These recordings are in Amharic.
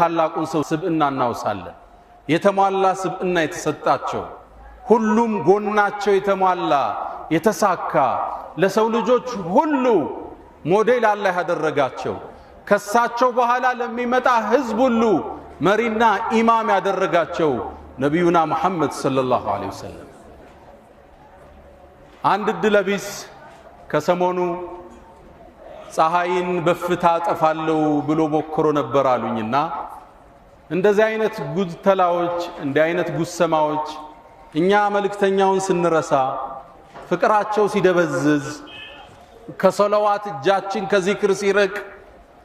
ታላቁን ሰው ስብዕና እናውሳለን። የተሟላ ስብዕና የተሰጣቸው ሁሉም ጎናቸው የተሟላ የተሳካ ለሰው ልጆች ሁሉ ሞዴል አላህ ያደረጋቸው ከሳቸው በኋላ ለሚመጣ ህዝብ ሁሉ መሪና ኢማም ያደረጋቸው ነብዩና መሐመድ ሰለላሁ ዐለይሂ ወሰለም አንድ ድለቢስ ከሰሞኑ ፀሐይን በፍታ ጠፋለው ብሎ ሞክሮ ነበር አሉኝና እንደዚህ አይነት ጉድተላዎች እንዲህ አይነት ጉሰማዎች እኛ መልእክተኛውን ስንረሳ ፍቅራቸው ሲደበዝዝ ከሶላዋት እጃችን ከዚክር ሲርቅ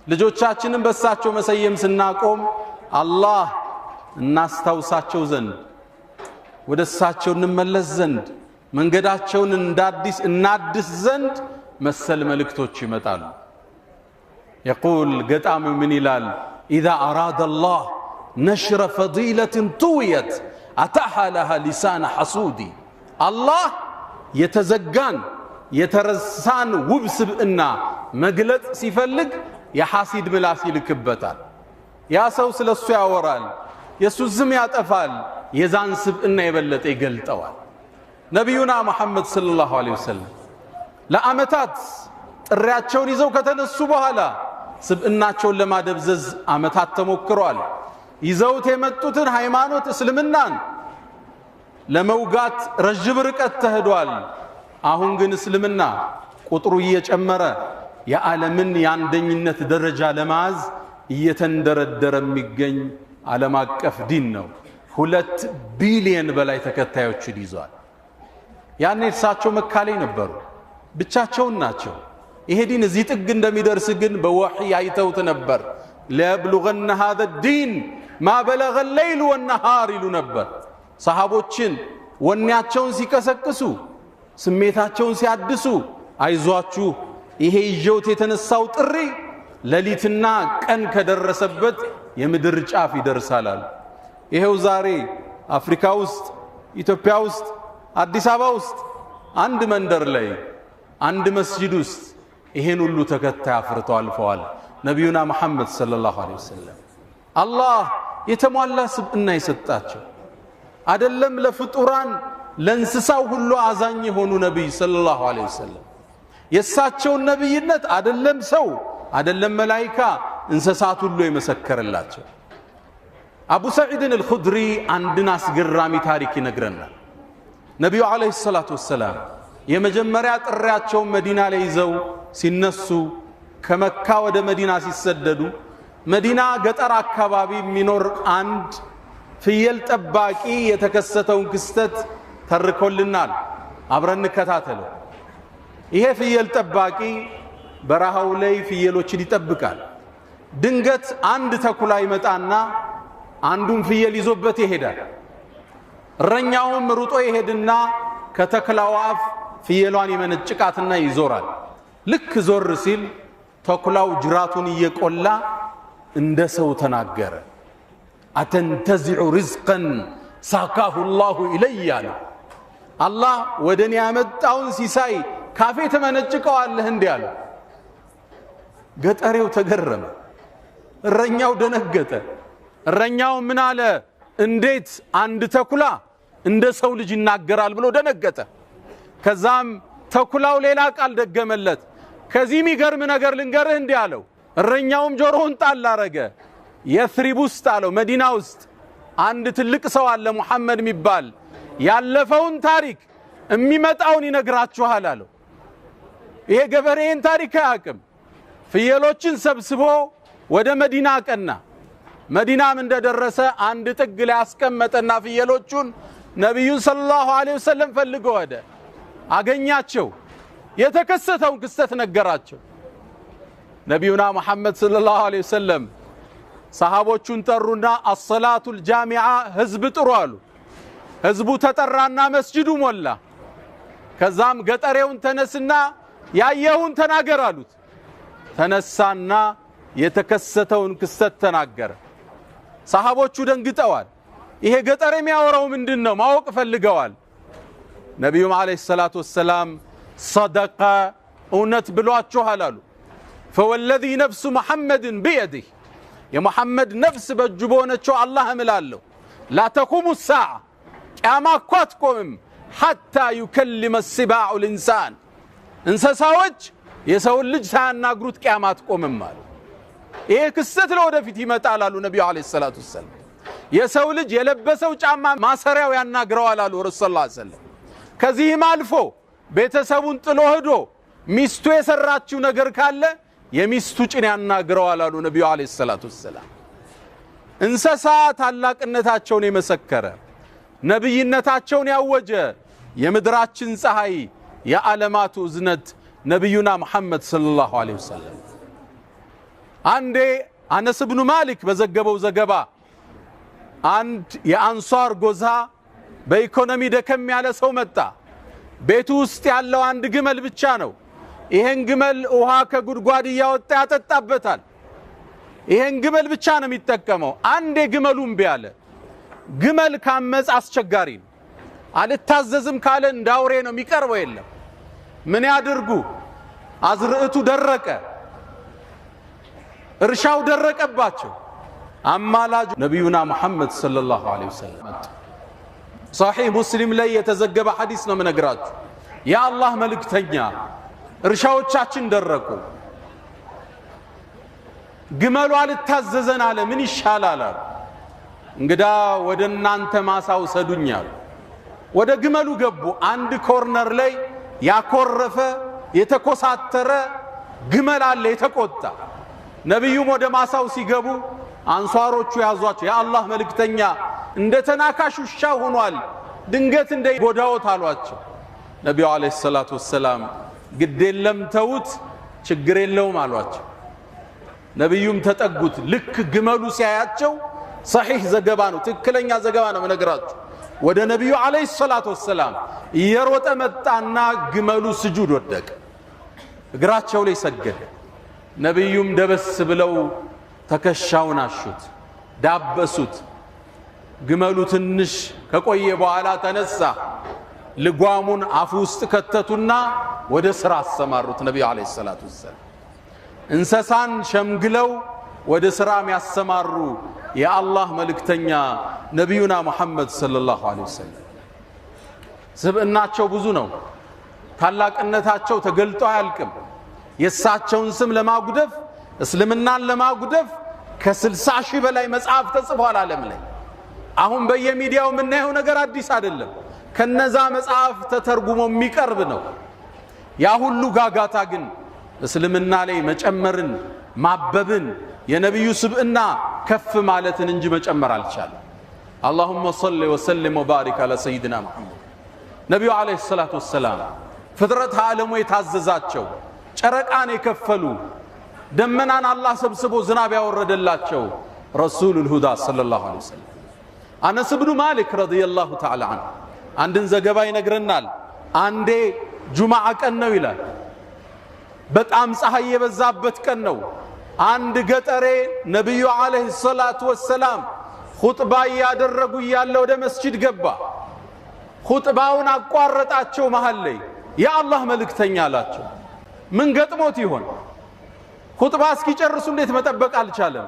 ልጆቻችንን በሳቸው መሰየም ስናቆም አላህ እናስታውሳቸው ዘንድ ወደሳቸው እንመለስ ዘንድ መንገዳቸውን እናድስ ዘንድ መሰል መልእክቶች ይመጣሉ። يقول قطام من إلال إذا أراد الله نشر فضيلة طويت أتاها لها لسان حسودي الله يتزقان يترسان وبسب إنا مقلت سيفلق يحاسد ملاسي لكبتال يا سوس للسويا ورال يسوس زميات أفال يزان سب إنا يبلت إقلت أوال نبينا محمد صلى الله عليه وسلم ለአመታት ጥሪያቸውን ይዘው ከተነሱ በኋላ ስብዕናቸውን ለማደብዘዝ አመታት ተሞክሯል። ይዘውት የመጡትን ሃይማኖት እስልምናን ለመውጋት ረጅም ርቀት ተሄዷል። አሁን ግን እስልምና ቁጥሩ እየጨመረ የዓለምን የአንደኝነት ደረጃ ለማዝ እየተንደረደረ የሚገኝ ዓለም አቀፍ ዲን ነው። 2 ቢሊየን በላይ ተከታዮችን ይዟል። ያኔ እርሳቸው መካ ላይ ነበሩ፣ ብቻቸውን ናቸው። ይሄ ዲን እዚህ ጥግ እንደሚደርስ ግን በወህይ አይተውት ነበር። ለብሉገነ هذا الدين ما بلغ الليل والنهار ይሉ ነበር። ሰሃቦችን ወኔያቸውን ሲቀሰቅሱ ስሜታቸውን ሲያድሱ አይዟችሁ ይሄ ይጆት የተነሳው ጥሪ ሌሊትና ቀን ከደረሰበት የምድር ጫፍ ይደርሳል። ይሄው ዛሬ አፍሪካ ውስጥ ኢትዮጵያ ውስጥ አዲስ አበባ ውስጥ አንድ መንደር ላይ አንድ መስጂድ ውስጥ ይሄን ሁሉ ተከታይ አፍርተው አልፈዋል ነብዩና መሐመድ ሰለላሁ ዐለይሂ ወሰለም። አላህ የተሟላ ስብዕና ይሰጣቸው አይደለም ለፍጡራን ለእንስሳው ሁሉ አዛኝ የሆኑ ነብይ ሰለላሁ ዐለይሂ ወሰለም የሳቸውን ነብይነት አይደለም ሰው አይደለም መላእክታ እንስሳት ሁሉ የመሰከረላቸው። አቡ ሰዒድ አልኹድሪ አንድን አስገራሚ ታሪክ ይነግረናል። ነብዩ ዐለይሂ ሰላቱ ወሰላም የመጀመሪያ ጥሪያቸው መዲና ላይ ይዘው ሲነሱ ከመካ ወደ መዲና ሲሰደዱ መዲና ገጠር አካባቢ የሚኖር አንድ ፍየል ጠባቂ የተከሰተውን ክስተት ተርኮልናል። አብረን እንከታተለው። ይሄ ፍየል ጠባቂ በረሃው ላይ ፍየሎችን ይጠብቃል። ድንገት አንድ ተኩላ ይመጣና አንዱን ፍየል ይዞበት ይሄዳል። እረኛውም ሩጦ ይሄድና ከተኩላው አፍ ፍየሏን ይመነጭቃትና ይዞራል። ልክ ዞር ሲል ተኩላው ጅራቱን እየቆላ እንደ ሰው ተናገረ። አተንተዚዑ ሪዝቀን ሳካሁ الله ኢለይ አለ። አላህ ወደኔ ያመጣውን ሲሳይ ካፌ ተመነጭቀዋለህ እንዴ አለ። ገጠሬው ተገረመ፣ እረኛው ደነገጠ። እረኛው ምን አለ? እንዴት አንድ ተኩላ እንደ ሰው ልጅ ይናገራል ብሎ ደነገጠ። ከዛም ተኩላው ሌላ ቃል ደገመለት። ከዚህ የሚገርም ነገር ልንገርህ እንዲህ አለው። እረኛውም ጆሮውን ጣል አረገ። የትሪብ ውስጥ አለው መዲና ውስጥ አንድ ትልቅ ሰው አለ ሙሐመድ የሚባል ያለፈውን ታሪክ የሚመጣውን ይነግራችኋል አለው። ይሄ ገበሬን ታሪክ አያውቅም። ፍየሎችን ሰብስቦ ወደ መዲና ቀና። መዲናም እንደደረሰ አንድ ጥግ ላይ አስቀመጠና ፍየሎቹን ነብዩን ሰለላሁ ዐለይሂ ወሰለም ፈልጎ ወደ አገኛቸው። የተከሰተውን ክስተት ነገራቸው። ነብዩና መሐመድ ሰለላሁ ዐለይሂ ወሰለም ሰሃቦቹን ጠሩና አሰላቱል ጃሚዓ ህዝብ ጥሩ አሉ። ህዝቡ ተጠራና መስጂዱ ሞላ። ከዛም ገጠሬውን ተነስና ያየውን ተናገር አሉት። ተነሳና የተከሰተውን ክስተት ተናገረ። ሰሃቦቹ ደንግጠዋል። ይሄ ገጠር የሚያወራው ምንድነው ማወቅ ፈልገዋል። ነብዩም አለይሂ ሰላቱ ወሰላም صدق እውነት ብሏችኋል አሉ። فوالذي نفس محمد بيده የሙሐመድ ነፍስ በእጁ በሆነችው አላህ እምላለሁ لا تقوم الساعة قيامة አትቆምም حتى يكلم السباع الإنسان እንስሳዎች የሰው ልጅ ሳያናግሩት ቅያማ አትቆምም ማለት ይሄ ክስተት ለወደፊት ይመጣል አሉ ነብዩ አለይሂ ሰላቱ ወሰለም የሰው ልጅ የለበሰው ጫማ ማሰሪያው ያናግረዋል አሉ ረሱል ሰለላሁ ዐለይሂ ወሰለም ከዚህም አልፎ ቤተሰቡን ጥሎ ሄዶ ሚስቱ የሰራችው ነገር ካለ የሚስቱ ጭን ያናግረዋል አሉ ነብዩ አለይሂ ሰላቱ ወሰለም እንስሳ ታላቅነታቸውን የመሰከረ ነብይነታቸውን ያወጀ የምድራችን ፀሐይ የዓለማቱ እዝነት ነብዩና መሐመድ ሰለላሁ ዐለይሂ ወሰለም አንዴ አነስ ኢብኑ ማሊክ በዘገበው ዘገባ አንድ የአንሷር ጎዛ በኢኮኖሚ ደከም ያለ ሰው መጣ ቤቱ ውስጥ ያለው አንድ ግመል ብቻ ነው ይሄን ግመል ውሃ ከጉድጓድ ያወጣ ያጠጣበታል ይሄን ግመል ብቻ ነው የሚጠቀመው አንዴ ግመሉን ቢያለ ግመል ካመጽ አስቸጋሪ ነው አልታዘዝም ካለ እንዳውሬ ነው የሚቀርበው የለም ምን ያድርጉ አዝርዕቱ ደረቀ እርሻው ደረቀባቸው አማላጅ ነብዩና መሐመድ ሰለላሁ ዐለይሂ ወሰለም صحيح مسلم ላይ የተዘገበ ሐዲስ ነው መነግራችሁ ያ አላህ መልእክተኛ እርሻዎቻችን ደረቁ ግመሉ አልታዘዘን አለ ምን ይሻላል እንግዳ ወደ እናንተ ማሳው ሰዱኛል ወደ ግመሉ ገቡ አንድ ኮርነር ላይ ያኮረፈ የተኮሳተረ ግመል አለ የተቆጣ ነብዩም ወደ ማሳው ሲገቡ አንሷሮቹ ያዟቸው ያ አላህ መልእክተኛ እንደተናካሽ ውሻ ሆኗል ድንገት እንደጎዳውት አሏቸው ነብዩ አለይሂ ሰላቱ ወሰለም ግዴለም ተውት ችግር የለውም አሏቸው ነብዩም ተጠጉት ልክ ግመሉ ሲያያቸው صحيح ዘገባ ነው ትክክለኛ ዘገባ ነው መነግራችሁ ወደ ነብዩ አለይሂ ሰላቱ ወሰለም እየሮጠ መጣና ግመሉ ስጁድ ወደቀ እግራቸው ላይ ሰገደ ነብዩም ደበስ ብለው ተከሻውን አሹት ዳበሱት ግመሉ ትንሽ ከቆየ በኋላ ተነሳ ልጓሙን አፉ ውስጥ ከተቱና ወደ ስራ አሰማሩት ነብዩ አለይሂ ሰላቱ ወሰለም እንስሳን ሸምግለው ወደ ስራ የሚያሰማሩ የአላህ መልእክተኛ ነብዩና መሐመድ ሰለላሁ ዐለይሂ ወሰለም ስብዕናቸው ብዙ ነው ታላቅነታቸው ተገልጦ አያልቅም የሳቸውን ስም ለማጉደፍ እስልምናን ለማጉደፍ ከ60 ሺህ በላይ መጽሐፍ ተጽፏል ዓለም ላይ አሁን በየሚዲያው የምናየው ነገር አዲስ አይደለም ከነዛ መጽሐፍ ተተርጉሞ የሚቀርብ ነው ያ ሁሉ ጋጋታ ግን እስልምና ላይ መጨመርን ማበብን የነብዩ ስብዕና ከፍ ማለትን እንጂ መጨመር አልቻለም اللهم صل وسلم وبارك على سيدنا محمد ነብዩ አለይሂ ሰላቱ ወሰለም ፍጥረት ዓለሙ የታዘዛቸው ጨረቃን የከፈሉ ደመናን አላህ ሰብስቦ ዝናብ ያወረደላቸው ረሱሉል ሁዳ ሰለላሁ ዐለይሂ ወሰለም አነስ ኢብኑ ማሊክ ረዲየላሁ ተዓላ ዐንሁ አንድን ዘገባ ይነግረናል አንዴ ጁማዓ ቀን ነው ይላል በጣም ፀሐይ የበዛበት ቀን ነው አንድ ገጠሬ ነብዩ አለይሂ ሰላቱ ወሰለም ኹጥባ ያደረጉ ያለ ወደ መስጂድ ገባ ኹጥባውን አቋረጣቸው መሃል ላይ ያ አላህ መልእክተኛ አላቸው ምን ገጥሞት ይሆን ኹጥባ እስኪጨርሱ እንዴት መጠበቅ አልቻለም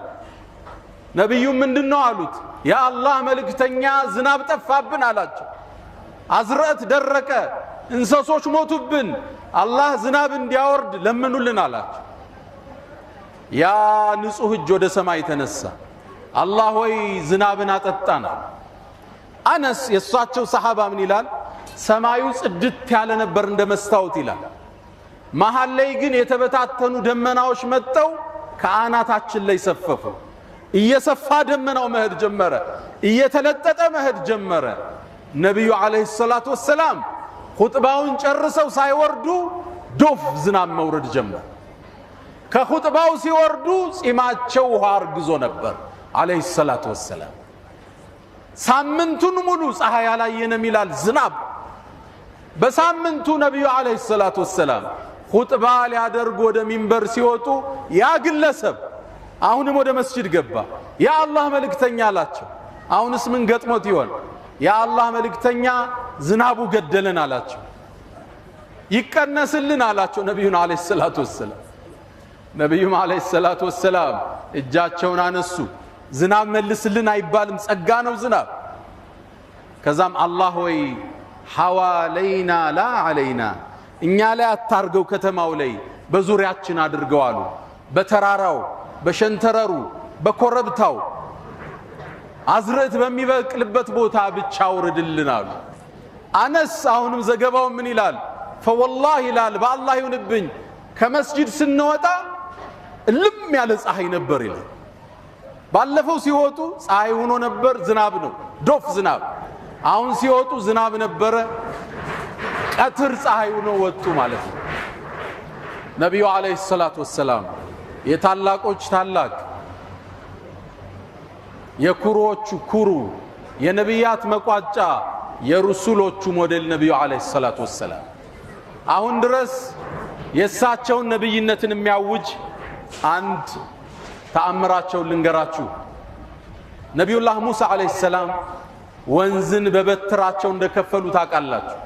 ነብዩ ምንድነው አሉት ያ አላህ መልእክተኛ ዝናብ ጠፋብን አላቸው አዝርዕት ደረቀ እንስሶች ሞቱብን አላህ ዝናብ እንዲያወርድ ለምኑልን አላቸው ያ ንጹህ እጅ ወደ ሰማይ ተነሳ አላህ ወይ ዝናብን አጠጣና አነስ የሷቸው ሰሃባ ምን ይላል ሰማዩ ጽድት ያለ ነበር እንደመስታወት ይላል መሃል ላይ ግን የተበታተኑ ደመናዎች መጣው ከአናታችን ላይ ሰፈፉ እየሰፋ ደመናው መሄድ ጀመረ እየተለጠጠ መሄድ ጀመረ ነብዩ አለይሂ ሰላቱ ወሰለም ኹጥባውን ጨርሰው ሳይወርዱ ዶፍ ዝናብ መውረድ ጀመረ ከኹጥባው ሲወርዱ ጺማቸው ውሃ አርግዞ ነበር አለይሂ ሰላቱ ወሰለም ሳምንቱን ሙሉ ፀሐይ ያላየንም ይላል ዝናብ በሳምንቱ ነብዩ አለይሂ ሰላቱ ወሰለም ኹጥባ ሊያደርጉ ወደ ሚንበር ሲወጡ ያ ግለሰብ አሁንም ወደ መስጂድ ገባ ያ አላህ መልእክተኛ አላቸው አሁንስ ምን ገጥሞት ይሆን ያ አላህ መልእክተኛ ዝናቡ ገደለን አላቸው ይቀነስልን አላቸው ነብዩና አለይሂ ሰላቱ ወሰለም ነብዩም አለይሂ ሰላቱ ወሰላም እጃቸውን አነሱ። ዝናብ መልስልን አይባልም፣ ጸጋ ነው ዝናብ። ከዛም አላህ ወይ ሐዋለይና ላ ዐለይና፣ እኛ ላይ አታርገው ከተማው ላይ በዙሪያችን አድርገው አሉ። በተራራው በሸንተረሩ በኮረብታው አዝርዕት በሚበቅልበት ቦታ ብቻ አውርድልን አሉ። አነስ አሁንም ዘገባው ምን ይላል? ፈወላሂ ይላል በአላህ ይሁንብኝ ከመስጂድ ስንወጣ እልም ያለ ፀሐይ ነበር ይላል። ባለፈው ሲወጡ ፀሐይ ሆኖ ነበር፣ ዝናብ ነው ዶፍ ዝናብ። አሁን ሲወጡ ዝናብ ነበረ፣ ቀትር ፀሐይ ሆኖ ወጡ ማለት ነው። ነብዩ አለይሂ ሰላቱ ወሰላም የታላቆች ታላቅ የኩሮቹ ኩሩ የነቢያት መቋጫ የሩሱሎቹ ሞዴል ነብዩ አለይሂ ሰላቱ ወሰላም አሁን ድረስ የሳቸውን ነብይነትን የሚያውጅ አንድ ተአምራቸውን ልንገራችሁ። ነብዩላህ ሙሳ አለይሂ ሰላም ወንዝን በበትራቸው እንደከፈሉ ታውቃላችሁ።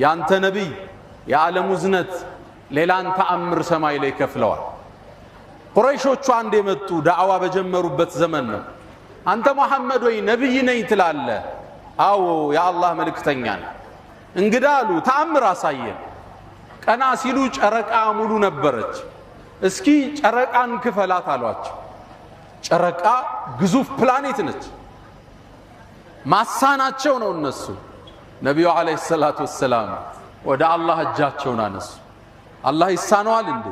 ያንተ ነብይ የዓለሙ ዝነት ሌላን ተአምር ሰማይ ላይ ከፍለዋል። ቁረይሾቹ አንድ የመጡ ዳዕዋ በጀመሩበት ዘመን ነው። አንተ መሐመድ ወይ ነብይ ነኝ ትላለህ? አዎ የአላህ መልእክተኛ ነኝ። እንግዳ አሉ ተአምር አሳየን። ቀና ሲሉ ጨረቃ ሙሉ ነበረች። እስኪ ጨረቃን ክፈላት አሏቸው። ጨረቃ ግዙፍ ፕላኔት ነች። ማሳናቸው ነው እነሱ። ነብዩ አለይሂ ሰላቱ ወሰላም ወደ አላህ እጃቸውን አነሱ። አላህ ይሳነዋል እንዴ?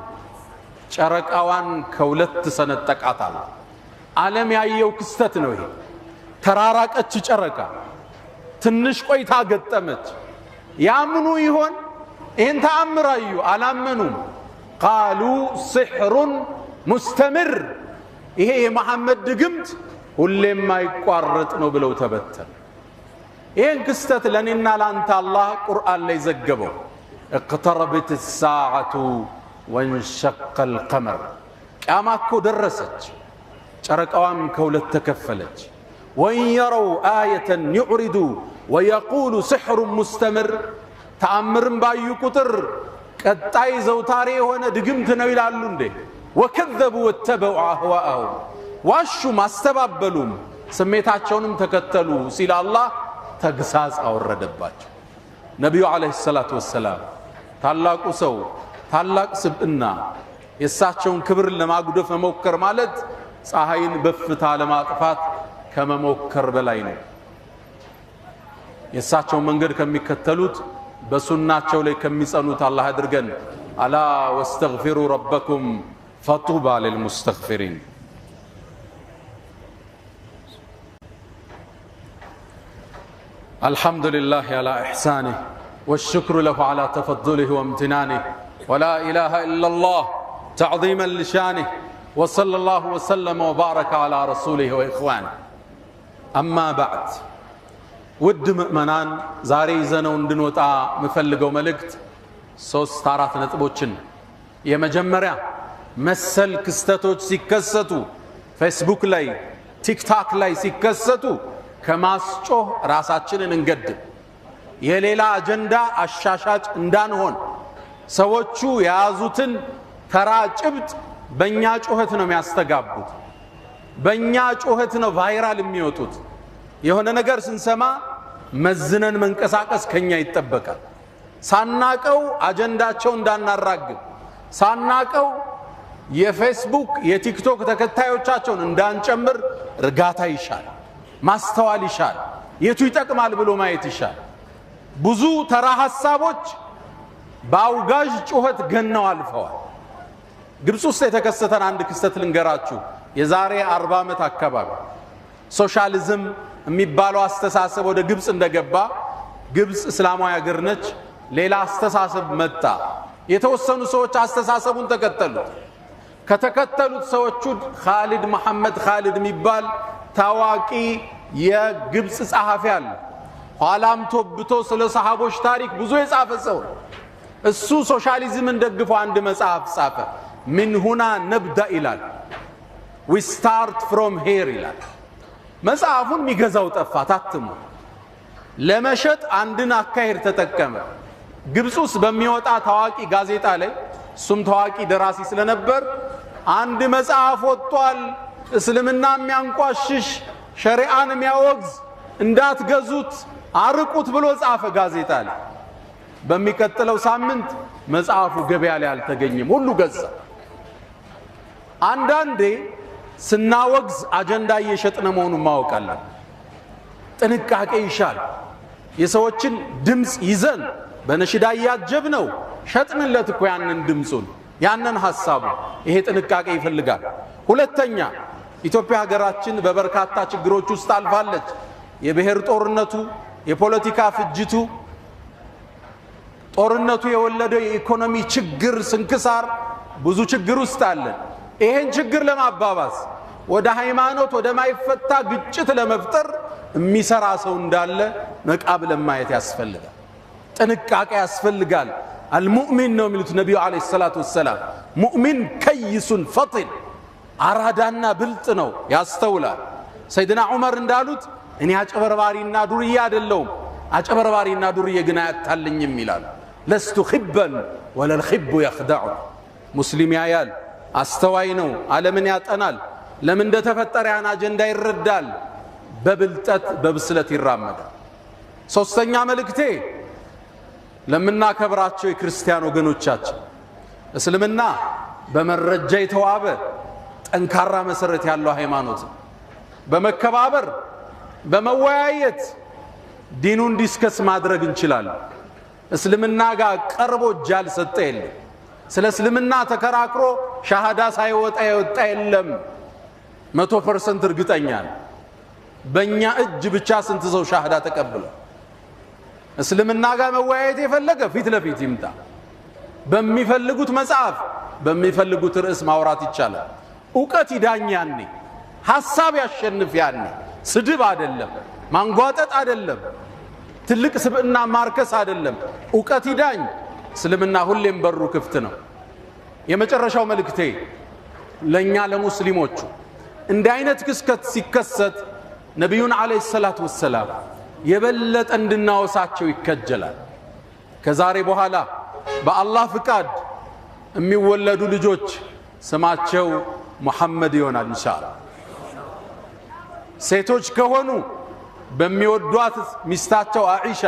ጨረቃዋን ከሁለት ሰነጠቃት አለ። ዓለም ያየው ክስተት ነው ይሄ። ተራራቀች ጨረቃ፣ ትንሽ ቆይታ ገጠመች። ያምኑ ይሆን? ይህን ተአምር አዩ፣ አላመኑም። ቃሉ ሲሕሩን ሙስተምር፣ ይሄ የመሐመድ ድግምት ሁሌም ማይቋረጥ ነው ብለው ተበተኑ። ይህን ክስተት ለእኔና ለአንተ አላህ ቁርአን ላይ ዘገበው። اقتربت الساعة وانشق القمر، ቂያማ እኮ ደረሰች፣ ጨረቃዋም ከሁለት ተከፈለች። وإن يروا آية يعرضوا ويقولوا سحر مستمر، ተአምርን ባዩ ቁጥር ቀጣይ ዘውታሪ የሆነ ድግምት ነው ይላሉ እንዴ። وكذبوا واتبعوا أهواءهم፣ ዋሹም አስተባበሉም ስሜታቸውንም ተከተሉ ሲል አላህ ተግሳጽ አወረደባቸው። ነብዩ አለይሂ ሰላቱ ወሰላም ታላቁ ሰው ታላቅ ስብዕና፣ የእሳቸውን ክብር ለማጉደፍ መሞከር ማለት ፀሐይን በፍታ ለማጥፋት ከመሞከር በላይ ነው። የእሳቸውን መንገድ ከሚከተሉት በሱናቸው ላይ ከሚጸኑት አላህ አድርገን። አላ ወስተግፊሩ ረበኩም ፈጡባ ሊልሙስተግፊሪን። الحمد لله على إحسانه والشكر له على تفضله وامتنانه، ولا إله إلا الله تعظيما لشانه، وصلى الله وسلم وبارك على رسوله وإخوانه. أما بعد، ود مؤمنان زاري زنو اندنوطا مفلقو ملكت ሶስት አራት ነጥቦችን የመጀመሪያ መሰል ክስተቶች ሲከሰቱ ፌስቡክ ላይ ቲክታክ ላይ ሲከሰቱ ከማስጮህ ራሳችንን እንገድብ። የሌላ አጀንዳ አሻሻጭ እንዳንሆን። ሰዎቹ የያዙትን ተራ ጭብጥ በእኛ ጩኸት ነው የሚያስተጋቡት፣ በእኛ ጩኸት ነው ቫይራል የሚወጡት። የሆነ ነገር ስንሰማ መዝነን መንቀሳቀስ ከኛ ይጠበቃል። ሳናቀው አጀንዳቸው እንዳናራግብ፣ ሳናቀው የፌስቡክ የቲክቶክ ተከታዮቻቸውን እንዳንጨምር እርጋታ ይሻል፣ ማስተዋል ይሻል፣ የቱ ይጠቅማል ብሎ ማየት ይሻል። ብዙ ተራ ሐሳቦች በአውጋዥ ጩኸት ገነው አልፈዋል። ግብጽ ውስጥ የተከሰተን አንድ ክስተት ልንገራችሁ። የዛሬ 40 ዓመት አካባቢ ሶሻሊዝም የሚባለው አስተሳሰብ ወደ ግብጽ እንደገባ፣ ግብጽ እስላማዊ ሀገር ነች፣ ሌላ አስተሳሰብ መጣ። የተወሰኑ ሰዎች አስተሳሰቡን ተከተሉት። ከተከተሉት ሰዎቹ ኻሊድ መሐመድ ኻሊድ የሚባል ታዋቂ የግብጽ ጸሐፊ አለ። ኋላም ተወብቶ ስለ ሰሃቦች ታሪክ ብዙ የጻፈ ሰው። እሱ ሶሻሊዝምን ደግፎ አንድ መጽሐፍ ጻፈ። ምን ሁና ነብዳ ይላል፣ we start from here ይላል። መጽሐፉን የሚገዛው ጠፋ፣ ታትሞ ለመሸጥ አንድን አካሄድ ተጠቀመ። ግብጽ ውስጥ በሚወጣ ታዋቂ ጋዜጣ ላይ እሱም ታዋቂ ደራሲ ስለነበር አንድ መጽሐፍ ወጥቷል እስልምና የሚያንቋሽሽ ሸሪዓን የሚያወግዝ እንዳትገዙት አርቁት ብሎ ጻፈ ጋዜጣ ላይ። በሚቀጥለው ሳምንት መጽሐፉ ገበያ ላይ አልተገኘም፣ ሁሉ ገዛ። አንዳንዴ ስናወግዝ አጀንዳ እየሸጥነ መሆኑን ማወቅ አለን። ጥንቃቄ ይሻል። የሰዎችን ድምፅ ይዘን በነሽዳ ያጀብነው ሸጥንለት እኮ ያንን ድምፁን ያንን ሐሳቡ። ይሄ ጥንቃቄ ይፈልጋል። ሁለተኛ ኢትዮጵያ ሀገራችን በበርካታ ችግሮች ውስጥ አልፋለች። የብሔር ጦርነቱ፣ የፖለቲካ ፍጅቱ፣ ጦርነቱ የወለደው የኢኮኖሚ ችግር ስንክሳር፣ ብዙ ችግር ውስጥ አለን። ይሄን ችግር ለማባባስ ወደ ሃይማኖት ወደ ማይፈታ ግጭት ለመፍጠር የሚሰራ ሰው እንዳለ መቃብ ለማየት ያስፈልጋል። ጥንቃቄ ያስፈልጋል። አልሙእሚን ነው የሚሉት ነቢዩ አለይሂ ሰላቱ ወሰላም። ሙእሚን ከይሱን ፈጢን፣ አራዳና ብልጥ ነው፣ ያስተውላል። ሰይድና ዑመር እንዳሉት እኔ አጨበርባሪና ዱርዬ አይደለሁም፣ አጨበርባሪና ዱርዬ ግን አያታልኝም ይላሉ። ለስቱ ኺበን ወለል ኺቡ የኽደዑ። ሙስሊም ያያል፣ አስተዋይ ነው፣ ዓለምን ያጠናል፣ ለምን እንደተፈጠረ ያን አጀንዳ ይረዳል፣ በብልጠት በብስለት ይራመዳል። ሶስተኛ መልእክቴ ለምናከብራቸው የክርስቲያን ወገኖቻችን፣ እስልምና በመረጃ የተዋበ ጠንካራ መሰረት ያለው ሃይማኖት ነው። በመከባበር በመወያየት ዲኑን ዲስከስ ማድረግ እንችላለን። እስልምና ጋር ቀርቦ እጅ ያልሰጠ የለም። ስለ እስልምና ተከራክሮ ሻሃዳ ሳይወጣ የወጣ የለም። 100% እርግጠኛ ነኝ። በእኛ እጅ ብቻ ስንት ሰው ሻሃዳ ተቀብለ? እስልምና ጋር መወያየት የፈለገ ፊት ለፊት ይምጣ። በሚፈልጉት መጽሐፍ በሚፈልጉት ርዕስ ማውራት ይቻላል። ዕውቀት ይዳኝ ያኔ፣ ሐሳብ ያሸንፍ ያኔ። ስድብ አይደለም፣ ማንጓጠጥ አይደለም፣ ትልቅ ስብዕና ማርከስ አይደለም። ዕውቀት ይዳኝ። እስልምና ሁሌም በሩ ክፍት ነው። የመጨረሻው መልእክቴ ለኛ ለሙስሊሞቹ እንዲህ አይነት ክስተት ሲከሰት ነቢዩን አለይሂ ሰላቱ ወሰላም የበለጠ እንድናወሳቸው ይከጀላል። ከዛሬ በኋላ በአላህ ፍቃድ የሚወለዱ ልጆች ስማቸው ሙሐመድ ይሆናል ኢንሻአላህ። ሴቶች ከሆኑ በሚወዷት ሚስታቸው አኢሻ፣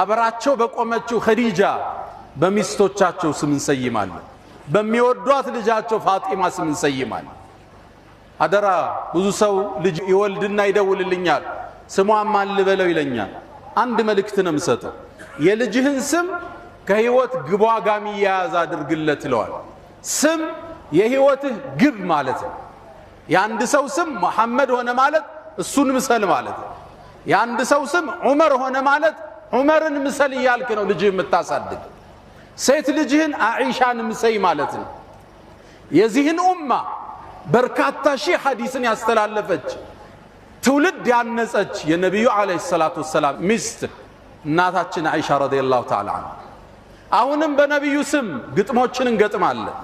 አብራቸው በቆመችው ኸዲጃ በሚስቶቻቸው ስም እንሰይማለን። በሚወዷት ልጃቸው ፋጢማ ስም እንሰይማለን። አደራ ብዙ ሰው ልጅ ይወልድና ይደውልልኛል፣ ስሟን ማን ልበለው ይለኛል። አንድ መልእክት ነው የምሰጠው፣ የልጅህን ስም ከህይወት ግቧ ጋር የሚያያዝ አድርግለት ይለዋል። ስም የህይወትህ ግብ ማለት ነው። የአንድ ሰው ስም መሐመድ ሆነ ማለት እሱን ምሰል ማለት ነው። የአንድ ሰው ስም ዑመር ሆነ ማለት ዑመርን ምሰል እያልክ ነው ልጅህ የምታሳድግ። ሴት ልጅህን አኢሻን ምሰይ ማለት ነው። የዚህን ኡማ በርካታ ሺህ ሐዲስን ያስተላለፈች ትውልድ ያነጸች የነቢዩ አለይሂ ሰላቱ ወሰላም ሚስት እናታችን አኢሻ ረዲየላሁ ተዓላ ዐንሃ። አሁንም በነቢዩ ስም ግጥሞችን እንገጥማለን፣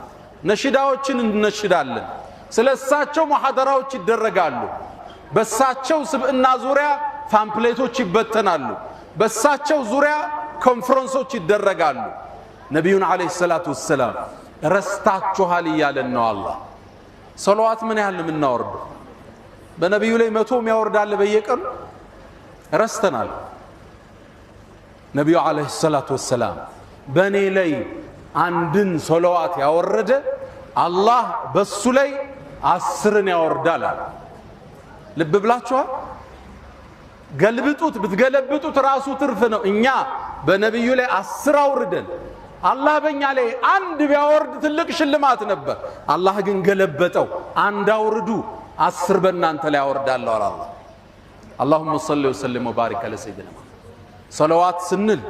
ነሽዳዎችን እንነሽዳለን። ስለ እሳቸው ሙሐደራዎች ይደረጋሉ። በእሳቸው ስብዕና ዙሪያ ፓምፕሌቶች ይበተናሉ። በእሳቸው ዙሪያ ኮንፈረንሶች ይደረጋሉ። ነቢዩን አለይሂ ሰላቱ ወሰላም ረስታችኋል እያለን ነው አላህ። ሰለዋት ምን ያህል የምናወርደው? በነቢዩ ላይ 100 የሚያወርዳል በየቀኑ። ረስተናል። ነቢዩ አለይሂ ሰላቱ ወሰላም በእኔ ላይ አንድን ሰለዋት ያወረደ አላህ በሱ ላይ 10ን ያወርዳል አለ። ልብ ብላችኋል? ገልብጡት፣ ብትገለብጡት ራሱ ትርፍ ነው። እኛ በነቢዩ ላይ 10 አውርደን አላህ በእኛ ላይ አንድ ቢያወርድ ትልቅ ሽልማት ነበር። አላህ ግን ገለበጠው። አንድ አውርዱ 10 በእናንተ ላይ አወርዳለሁ አለ አላህ። اللهم صل وسلم وبارك على سيدنا محمد። ሰለዋት ስንል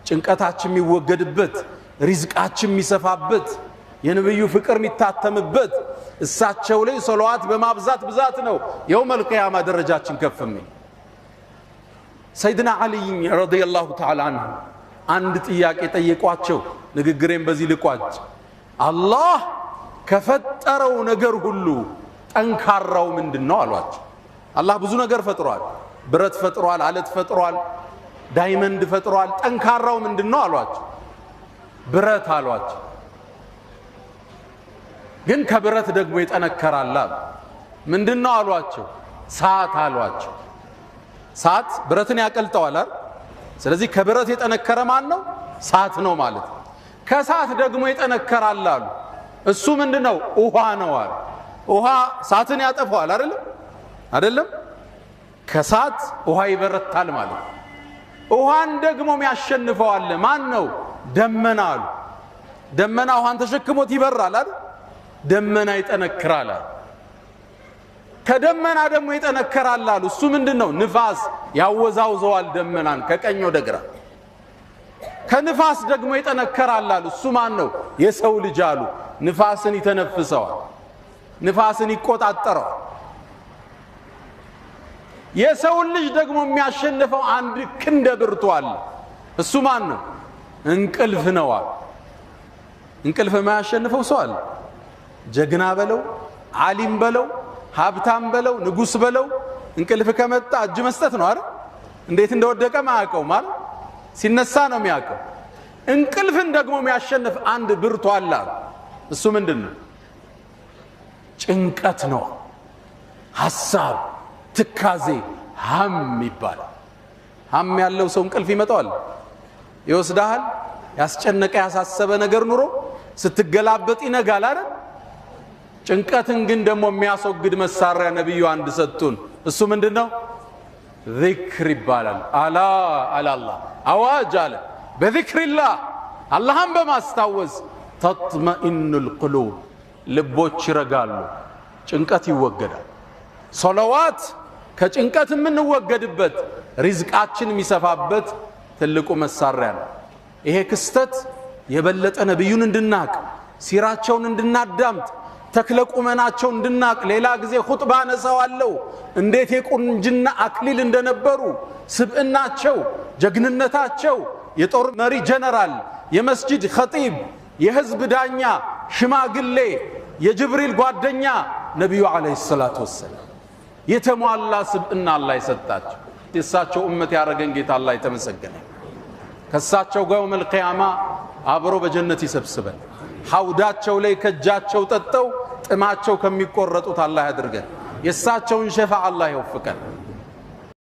ጭንቀታችን የሚወገድበት፣ ሪዝቃችን የሚሰፋበት፣ የነብዩ ፍቅር የሚታተምበት እሳቸው ላይ ሰለዋት በማብዛት ብዛት ነው የውመል ቂያማ ደረጃችን ከፍ የሚል። ሰይድና አሊ ረዲየላሁ ተዓላ ዐንሁ አንድ ጥያቄ ጠየቋቸው። ንግግሬን በዚህ ልቋጭ። አላህ ከፈጠረው ነገር ሁሉ ጠንካራው ምንድነው አሏቸው። አላህ ብዙ ነገር ፈጥሯል። ብረት ፈጥሯል፣ አለት ፈጥሯል፣ ዳይመንድ ፈጥሯል። ጠንካራው ምንድነው አሏቸው። ብረት አሏቸው። ግን ከብረት ደግሞ ይጠነከራል አሉ። ምንድነው አሏቸው? ሰዓት አሏቸው። ሰዓት ብረትን ያቀልጠዋል አይደል? ስለዚህ ከብረት የጠነከረ ማን ነው? ሰዓት ነው ማለት ነው። ከሰዓት ደግሞ ይጠነከራል አሉ። እሱ ምንድነው? ውሃ ነው አሉ። ውሃ ሰዓትን ያጠፋዋል አይደለም? ከሰዓት ውሃ ይበረታል ማለት ነው። ውሃን ደግሞ የሚያሸንፈዋል ማን ነው? ደመና አሉ። ደመና ውሃን ተሸክሞት ይበራል አይደል? ደመና ይጠነክራል አሉ። ከደመና ደግሞ ይጠነከራል አሉ። እሱ ምንድነው? ንፋስ ያወዛውዘዋል ደመናን ከቀኝ ወደ ግራ። ከንፋስ ደግሞ ይጠነከራል አሉ። እሱ ማን ነው? የሰው ልጅ አሉ። ንፋስን ይተነፍሰዋል፣ ንፋስን ይቆጣጠረዋል። የሰው ልጅ ደግሞ የሚያሸንፈው አንድ ክንደ ብርቱ አለ። እሱ ማን ነው? እንቅልፍ ነው አሉ። እንቅልፍ የማያሸንፈው ሰው አለ? ጀግና በለው፣ ዓሊም በለው፣ ሀብታም በለው፣ ንጉስ በለው፣ እንቅልፍ ከመጣ እጅ መስጠት ነው አይደል? እንዴት እንደወደቀ ማያውቀው ማለት ሲነሳ ነው የሚያውቀው። እንቅልፍን ደግሞ የሚያሸንፍ አንድ ብርቱ አለ። እሱ ምንድነው? ጭንቀት ነው። ሐሳብ፣ ትካዜ፣ ሀም ይባላል። ሀም ያለው ሰው እንቅልፍ ይመጣዋል፣ ይወስዳል። ያስጨነቀ ያሳሰበ ነገር ኑሮ ስትገላበጥ ይነጋል አይደል? ጭንቀትን ግን ደግሞ የሚያስወግድ መሳሪያ ነብዩ አንድ ሰጡን። እሱ ምንድነው? ዚክር ይባላል። አላ አላህ አዋጅ አለ በዚክሪላህ አላህን በማስታወስ ተጥመኢኑል ቁሉብ ልቦች ይረጋሉ፣ ጭንቀት ይወገዳል። ሶላዋት ከጭንቀት የምንወገድበት ሪዝቃችን የሚሰፋበት ትልቁ መሳሪያ ነው። ይሄ ክስተት የበለጠ ነብዩን እንድናቅ፣ ሲራቸውን እንድናዳምጥ፣ ተክለ ቁመናቸው እንድናቅ ሌላ ጊዜ ኹጥባ ነሳዋለሁ። እንዴት የቁንጅና አክሊል እንደነበሩ ስብዕናቸው፣ ጀግንነታቸው፣ የጦር መሪ ጀነራል፣ የመስጂድ ኸጢብ፣ የህዝብ ዳኛ፣ ሽማግሌ፣ የጅብሪል ጓደኛ ነብዩ አለይሂ ሰላቱ ወሰለም የተሟላ ስብዕና አላህ ይሰጣቸው። የእሳቸው ኡመት ያረገን ጌታ አላህ የተመሰገነ። ከእሳቸው ጋር የውመል ቂያማ አብሮ በጀነት ይሰብስበን። ሐውዳቸው ላይ ከእጃቸው ጠጠው ጥማቸው ከሚቆረጡት አላህ ያድርገን። የእሳቸውን ሸፋዓ አላህ ይወፍቀን።